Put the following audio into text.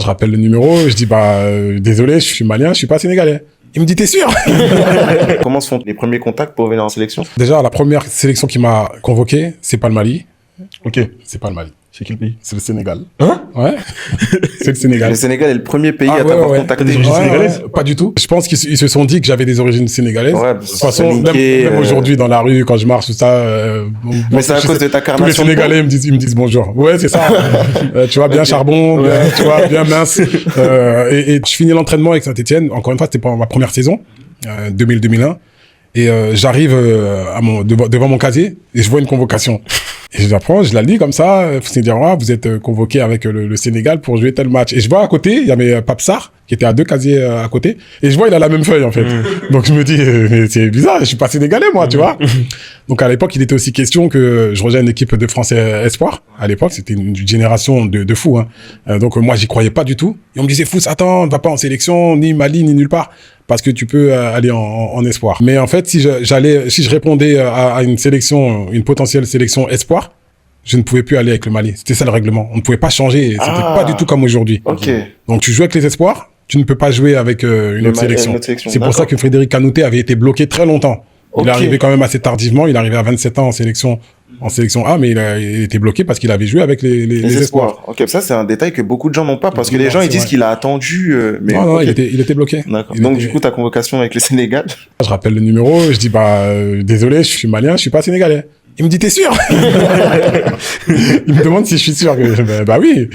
Je rappelle le numéro, je dis désolé, je suis malien, je suis pas sénégalais. Il me dit t'es sûr? Comment se font les premiers contacts pour venir en sélection? Déjà, la première sélection qui m'a convoqué, c'est pas le Mali. Ok. C'est pas le Mali. C'est quel pays? C'est le Sénégal. Hein? Ouais. C'est le Sénégal. Le Sénégal est le premier pays à t'avoir contacté. T'as des origines sénégalaises? Pas du tout. Je pense qu'ils se sont dit que j'avais des origines sénégalaises. Ouais, De toute façon, même aujourd'hui dans la rue, quand je marche, tout ça. Mais c'est à cause de ta carnation. Tous les Sénégalais ils me disent bonjour. Ouais, c'est ça. Tu vois, bien charbon, bien, tu vois, bien mince. Et je finis l'entraînement avec Saint-Etienne. Encore une fois, c'était pendant ma première saison, 2000-2001. Et j'arrive devant mon casier et je vois une convocation. Et je l'apprends, je la lis comme ça. C'est dire, vous êtes convoqué avec le Sénégal pour jouer tel match. Et je vois à côté, il y avait Pape Sarr qui était à 2 casiers à côté. Et je vois, il a la même feuille en fait. Donc je me dis, mais c'est bizarre, je suis pas sénégalais moi, tu vois. Donc à l'époque, il était aussi question que je rejoigne une équipe de Français Espoir. À l'époque, c'était une génération de fous. Hein. Donc moi, j'y croyais pas du tout. Et on me disait, Fous, attends, ne va pas en sélection, ni Mali, ni nulle part. Parce que tu peux aller en espoir. Mais en fait, si je répondais à une sélection, une potentielle sélection espoir, je ne pouvais plus aller avec le Mali. C'était ça le règlement. On ne pouvait pas changer. C'était pas du tout comme aujourd'hui. Ok. Donc tu joues avec les espoirs, tu ne peux pas jouer avec une autre sélection. C'est pour ça que Frédéric Kanouté avait été bloqué très longtemps. Il est arrivé quand même assez tardivement. Il est arrivé à 27 ans en sélection A, mais il était bloqué parce qu'il avait joué avec les espoirs. Ok, ça c'est un détail que beaucoup de gens n'ont pas parce que les gens ils disent qu'il a attendu. Mais non, il était bloqué. D'accord. Donc du coup ta convocation avec le Sénégal. Je rappelle le numéro, je dis désolé, je suis malien, je suis pas sénégalais. Il me dit t'es sûr? Il me demande si je suis sûr. Bah oui.